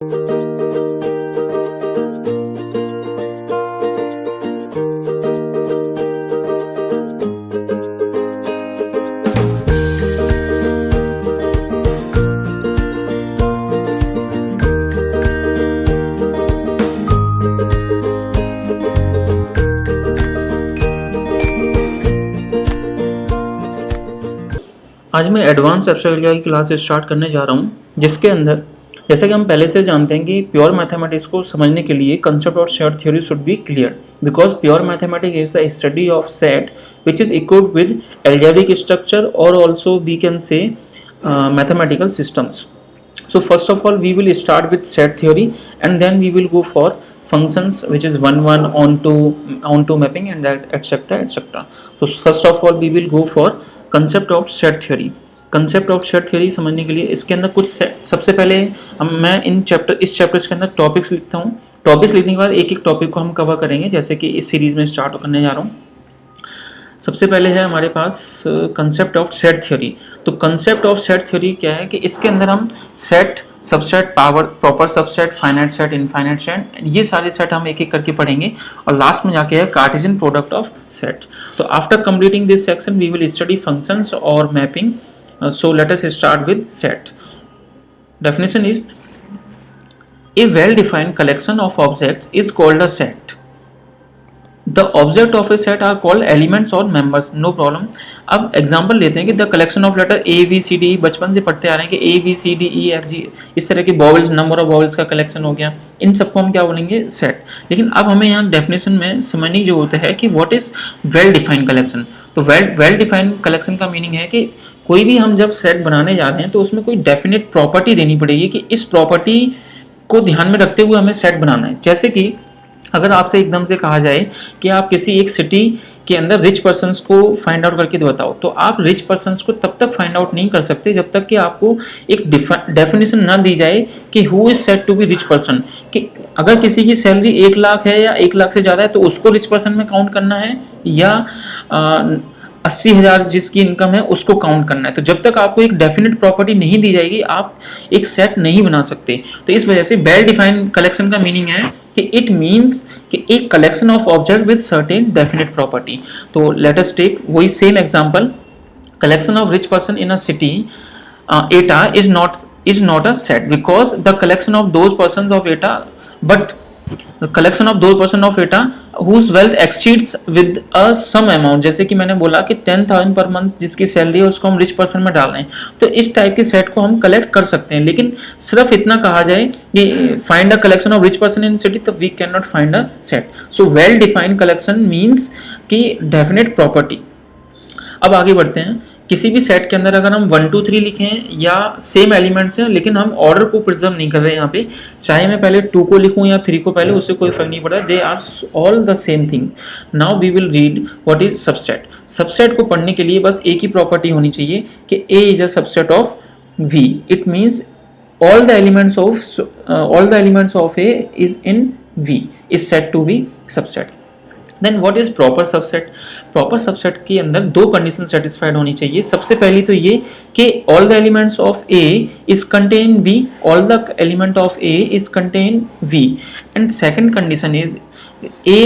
आज मैं advance abstract की क्लास स्टार्ट करने जा रहा हूँ, जिसके अंदर जैसा कि हम पहले से जानते हैं कि प्योर मैथमेटिक्स को समझने के लिए concept of set theory should be clear, because pure mathematics is the study of set which is equipped with algebraic structure or also we can say mathematical systems. So first of all we will start with set theory and then we will go for functions which is 1 onto mapping and that etc etc. So first of all we will go for concept of set theory. Concept of set theory समझने के लिए इसके अंदर कुछ सबसे पहले मैं इस चैप्टर्स के अंदर टॉपिक्स लिखता हूँ. टॉपिक्स लिखने के बाद एक एक टॉपिक को हम कवर करेंगे, जैसे कि इस सीरीज में स्टार्ट करने जा रहा हूँ. सबसे पहले है हमारे पास कंसेप्ट ऑफ सेट थ्योरी. तो कंसेप्ट ऑफ सेट थ्योरी क्या है कि इसके अंदर हम set, subset, power, proper subset, finite set, infinite set, ये सारे सेट हम एक एक करके पढ़ेंगे और लास्ट में जाके है कार्टेशियन प्रोडक्ट ऑफ सेट. तो after completing this section we will study functions और mapping. So let us start with set. Definition is a well-defined collection of objects is called a set. The object of a set are called elements or members. No problem. अब example लेते हैं कि the collection of letter A B C D, बचपन से पढ़ते आ रहे हैं कि A B C D E F G, इस तरह की वॉवल्स, नंबर ऑफ वॉवल्स का कलेक्शन हो गया. इन सबको हम क्या बोलेंगे? सेट. लेकिन अब हमें यहाँ डेफिनेशन में समझने की जरूरत है कि what is well defined collection. तो वेल डिफाइंड कलेक्शन का मीनिंग है कि कोई भी हम जब सेट बनाने जा रहे हैं तो उसमें कोई डेफिनेट प्रॉपर्टी देनी पड़ेगी कि इस प्रॉपर्टी को ध्यान में रखते हुए हमें सेट बनाना है. जैसे कि अगर आपसे एकदम से कहा जाए कि आप किसी एक सिटी के अंदर रिच पर्सन्स को फाइंड आउट करके बताओ, तो आप रिच पर्सन्स को तब तक फाइंड आउट नहीं कर सकते जब तक कि आपको एक डेफिनेशन ना दी जाए कि who is said to be rich person. कि अगर किसी की सैलरी 1 लाख है या 1 लाख से ज़्यादा है तो उसको रिच पर्सन में काउंट करना है, या 80,000 जिसकी इनकम है उसको काउंट करना है. तो जब तक आपको एक डेफिनेट प्रॉपर्टी नहीं दी जाएगी आप एक सेट नहीं बना सकते. तो इस वजह से वेल डिफाइंड कलेक्शन का मीनिंग है कि इट मीन्स कि एक collection of object with certain definite property. तो लेट अस टेक वही same example. Collection of rich person in a city Etah is not a set because the collection of those persons of eta, but the collection of those person of eta whose wealth exceeds with a some amount. जैसे कि मैंने बोला कि 10,000 per month जिसकी salary है उसको हम rich person में डाल रहे हैं, तो इस टाइप के सेट को हम कलेक्ट कर सकते हैं. लेकिन सिर्फ इतना कहा जाए कि find a collection of rich person in city, तो we can not find a set. So well defined collection means कि डेफिनेट प्रॉपर्टी. अब आगे बढ़ते हैं. किसी भी सेट के अंदर अगर हम 1 2 3 लिखें या सेम एलिमेंट्स हैं, लेकिन हम ऑर्डर को प्रिजर्व नहीं कर रहे यहाँ पे, चाहे मैं पहले 2 को लिखूँ या 3 को पहले, उससे कोई फर्क नहीं पड़ता. They are all the same thing. Now we will read what is subset. Subset को पढ़ने के लिए बस एक ही प्रॉपर्टी होनी चाहिए कि A is a subset of V. It means all the elements of A is in V is said to be subset. Then what is proper subset? Proper subset के अंदर 2 कंडीशन सेटिस्फाइड होनी चाहिए. सबसे पहली तो ये कि all the elements of A is contain V, all the element of A is contain V, and second condition is A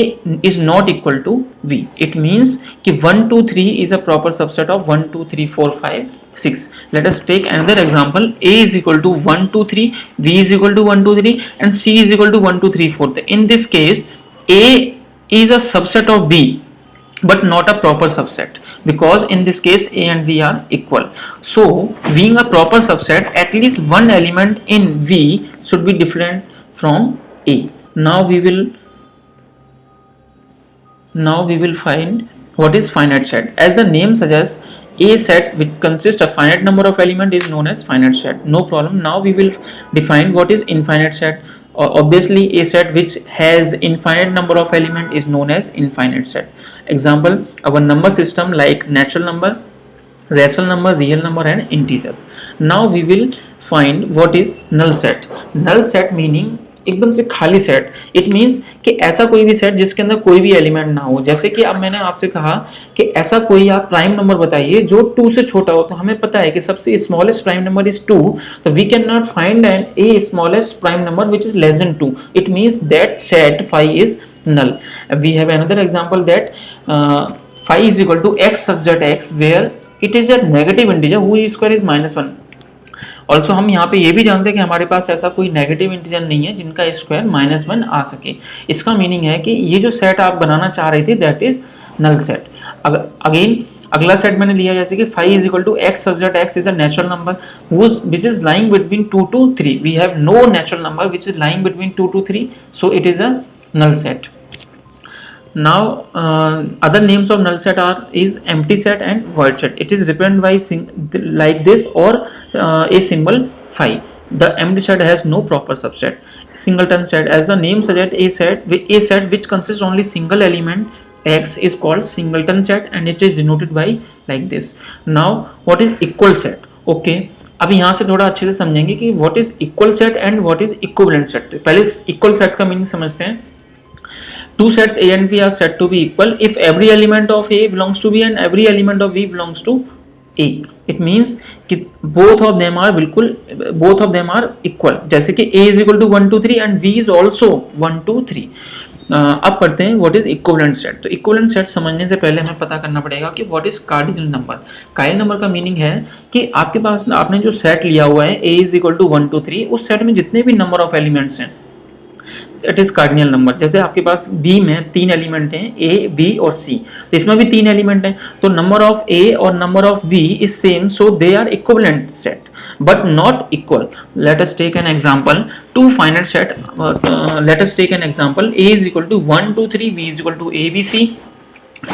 is not equal to V. It means कि 1 2 3 is a proper subset of 1 2 3 4 5 6. Let us take another example. A is equal to 1 2 3, B is equal to 1 2 3, and C is equal to 1 2 3 4. In this case A is a subset of B but not a proper subset, because in this case A and V are equal. So being a proper subset, at least one element in V should be different from A. Now we will find what is finite set. As the name suggests, a set which consists of finite number of element is known as finite set. No problem. Now we will define what is infinite set. Obviously a set which has infinite number of element is known as infinite set. Example, our number system like natural number, rational number, real number and integers. Now we will find what is null set. Null set meaning एकदम से खाली set, it means कि ऐसा कोई भी set जिसके अंदर कोई भी एलिमेंट ना हो। जैसे कि अब मैंने आपसे कहा कि ऐसा कोई आप प्राइम नंबर बताइए जो 2 से छोटा हो, तो हमें पता है कि सबसे स्मॉलेस्ट प्राइम नंबर इज 2, तो we can not find an a smallest prime number which is less than 2, it means that set phi is null. We have another example that phi is equal to x such that x where it is a negative integer whose square is -1. Also हम यहाँ पे ये भी जानते हैं कि हमारे पास ऐसा कोई नेगेटिव इंटीजर नहीं है जिनका स्क्वायर -1 आ सके। इसका मीनिंग है कि ये जो सेट आप बनाना चाह रहे थे that is null set. Again अगला सेट मैंने लिया जैसे कि phi is equal to x such that x is a natural number which is lying between 2 to 3. We have no natural number which is lying between 2 to 3, so it is a null set. Now other names of null set is empty set and void set. It is represented by like this or a symbol phi. The empty set has no proper subset. Singleton set, as the name suggests, a set which consists only single element x is called singleton set and it is denoted by like this. Now what is equal set? Okay, अब यहाँ से थोड़ा अच्छे से समझेंगे कि what is equal set and what is equivalent set. पहले equal sets का मीनिंग समझते हैं। Two sets A and B are said to be equal if every element of A belongs to B and every element of B belongs to A. It means कि both of them are equal. जैसे कि A is equal to 1 2 3 and B is also 1 2 3. अब पढ़ते हैं what is equivalent set. तो equivalent set समझने से पहले हमें पता करना पड़ेगा कि what is cardinal number. Cardinal number का मीनिंग है कि आपके पास आपने जो सेट लिया हुआ है A is equal to 1 2 3, उस सेट में जितने भी नंबर ऑफ एलिमेंट्स हैं इट इज कार्डिनल नंबर। जैसे आपके पास बी में 3 एलिमेंट हैं ए बी और सी, तो इसमें भी 3 एलिमेंट हैं, तो नंबर ऑफ ए और number of B is same, so they are equivalent set but not equal. Let us take an example. Two finite set. Let us take an example. A is equal to 1 2 3, B is equal to ABC,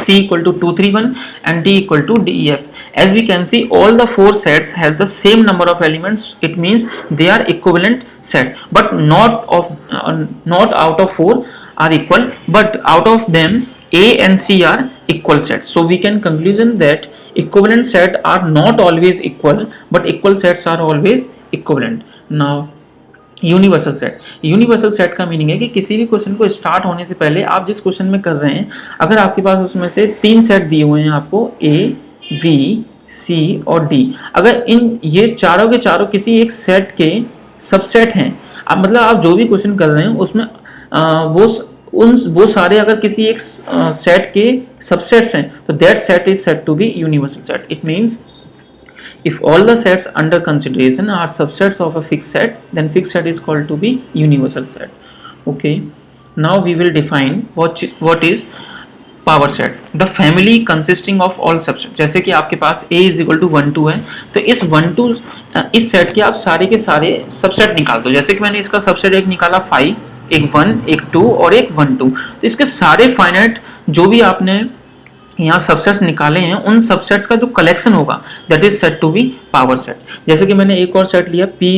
C equal to 2 3 1 and D equal to DEF. As we can see, all the 4 sets have the same number of elements. It means they are equivalent set, but not out of 4 are equal, but out of them A and C are equal sets. So we can conclusion that equivalent set are not always equal, but equal sets are always equivalent. Now universal set. Universal set का meaning है कि किसी भी question को start होने से पहले आप जिस क्वेश्चन में कर रहे हैं, अगर आपके पास उसमें से 3 सेट दिए हुए हैं आपको A, B, C और D, अगर इन ये चारों के चारों किसी एक सेट के सबसेट हैं, अब मतलब आप जो भी क्वेश्चन कर रहे हैं उसमें वो सारे अगर किसी एक सेट के सबसेट्स हैं, तो that set is said to be universal set. It means if all the sets under consideration are subsets of a fixed set, then fixed set is called to be universal set. Okay, now we will define what is power set. The family consisting of all subsets. जैसे कि आपके पास A is equal to 1 2 है, तो इस 1 2 इस set के आप सारे के सारे सबसेट निकाल दो। जैसे कि मैंने इसका सबसेट एक निकाला 5, एक 1, एक 2 और एक 1 2, तो इसके सारे फाइनाइट जो भी आपने यहाँ सबसेट्स निकाले हैं उन सबसेट्स का जो कलेक्शन होगा that is set to be power set. जैसे कि मैंने एक और सेट लिया V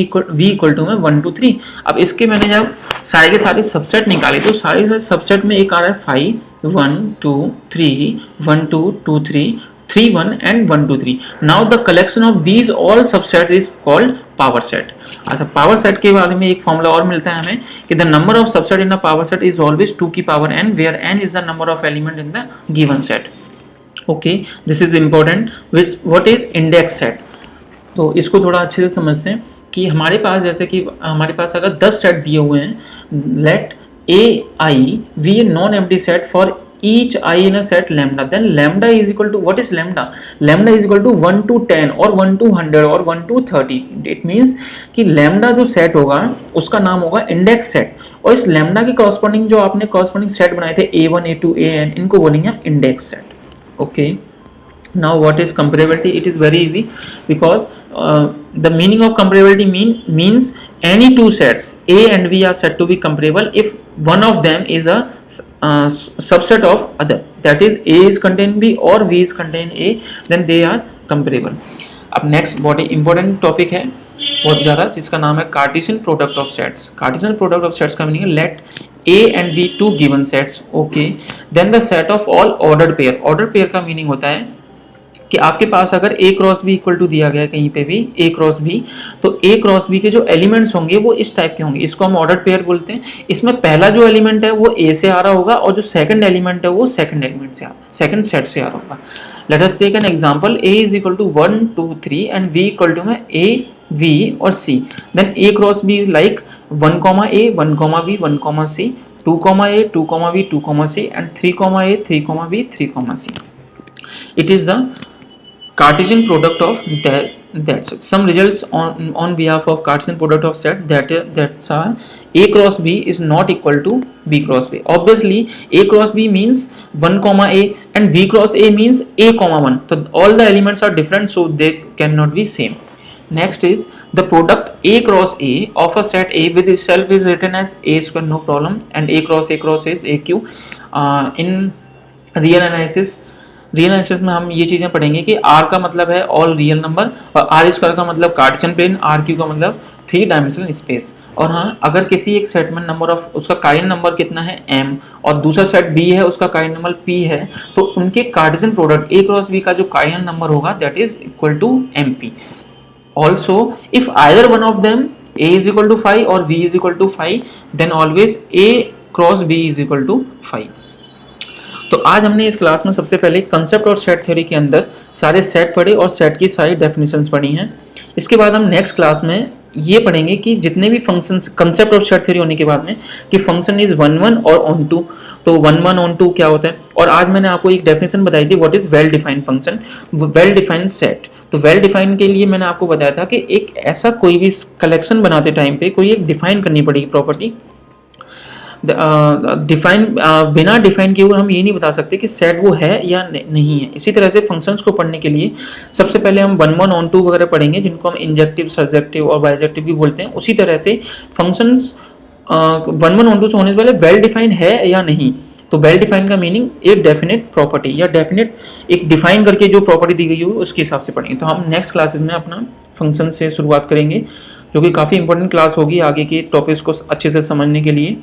इक्वल टू में 1 2 3, अब इसके मैंने जब सारे के सारे सबसेट निकाले तो सारे सबसेट में एक आ रहा है 5 1 2 3 1 2 2 3 3 1 and 1 2 3. Now the collection of these all subset is called power set. अच्छा, पावर सेट के बारे में एक फॉर्मूला और मिलता है हमें कि the number of subset in the power set is always 2 की power n, where n is the number of element in the given set. Okay, this is important. What is index set? तो इसको थोड़ा अच्छे से समझते हैं कि हमारे पास जैसे कि हमारे पास अगर 10 सेट दिए हुए हैं, let A I be a non empty set for each I in a set lambda, then lambda is equal to, what is lambda? Lambda is equal to 1 to 10 or 1 to 100 or 1 to 30. It means कि lambda जो set होगा उसका नाम होगा index set, और इस lambda के corresponding जो आपने कॉरस्पॉन्डिंग सेट बनाए थे A1 A2 AN, इनको बोलेंगे index set. Okay, now what is comparability? It is very easy because the meaning of comparability means any two sets A and B are said to be comparable if one of them is a subset of other, that is A is contain B or B is contain A, then they are comparable. अब next बहुत ही important topic है बहुत ज़्यादा, जिसका नाम है Cartesian product of sets. Cartesian product of sets का meaning है let A and B two given sets, okay, then the set of all ordered pair. Ordered pair का मीनिंग होता है कि आपके पास अगर A cross B equal to दिया गया है कहीं पे भी ए क्रॉस बी, तो ए क्रॉस बी के जो एलिमेंट्स होंगे वो इस टाइप के होंगे, इसको हम ऑर्डर पेयर बोलते हैं। इसमें पहला जो एलिमेंट है वो ए से आ रहा होगा और जो सेकंड एलिमेंट है वो सेकंड एलिमेंट से सेकंड सेट से आ रहा होगा। Let us take an example, a is equal to 1 2 3 and b equal to में a v और c, then a cross b is like 1 a 1 b 1 c, 2 a 2 b 2 c and 3 a 3 b 3 c. It is the Cartesian product of that set. Some results on behalf of Cartesian product of set that are a cross b is not equal to b cross b. Obviously a cross b means 1 a and b cross a means a 1. So all the elements are different, so they cannot be same. Next is the product a cross a of a set a with itself is written as a square, no problem, and a cross is aq. In real analysis में हम ये चीजें पढ़ेंगे कि r का मतलब है all real number और r स्क्वायर का मतलब कार्टेशियन प्लेन, r क्यू का मतलब 3 डायमेंशनल स्पेस। और हाँ, अगर किसी एक सेट में नंबर ऑफ उसका काइन नंबर कितना है m और दूसरा सेट b है उसका काइन नंबर p है, तो उनके Cartesian product a cross b का जो काइन नंबर होगा that is equal to mp। Also if either one of them a is equal to 5 और b is equal to 5, then always a cross b is equal to 5। तो आज हमने इस class में सबसे पहले कंसेप्ट और सेट थ्योरी के अंदर सारे सेट पढ़े और सेट की सारी डेफिनेशंस पढ़ी हैं। इसके बाद हम नेक्स्ट क्लास में ये पढ़ेंगे कि जितने भी फंक्शंस कंसेप्ट और सेट थ्योरी होने के बाद में कि फंक्शन इज 1 1 और ऑन टू, तो 1 1 ऑन टू क्या होता है। और आज मैंने आपको एक डेफिनेशन बताई थी what is well defined function, well defined set. तो वेल डिफाइंड के लिए मैंने आपको बताया था कि एक ऐसा कोई भी कलेक्शन बनाते टाइम पे कोई एक डिफाइन करनी पड़ेगी प्रॉपर्टी। डिफाइन बिना डिफाइन किए हुए हम ये नहीं बता सकते कि सेट वो है या नहीं है। इसी तरह से फंक्शंस को पढ़ने के लिए सबसे पहले हम 1 1 ऑन टू वगैरह पढ़ेंगे जिनको हम इंजेक्टिव, सर्जेक्टिव और बाइजेक्टिव भी बोलते हैं। उसी तरह से फंक्शंस 1 1 ऑन टू से होने से पहले वेल डिफाइन है या नहीं। तो वेल डिफाइन का मीनिंग एक डेफिनेट प्रॉपर्टी या डेफिनेट एक डिफाइन करके जो प्रॉपर्टी दी गई हो उसके हिसाब से पढ़ेंगे। तो हम नेक्स्ट क्लासेस में अपना फंक्शन से शुरुआत करेंगे जो कि काफ़ी इंपॉर्टेंट क्लास होगी आगे के टॉपिक्स को अच्छे से समझने के लिए।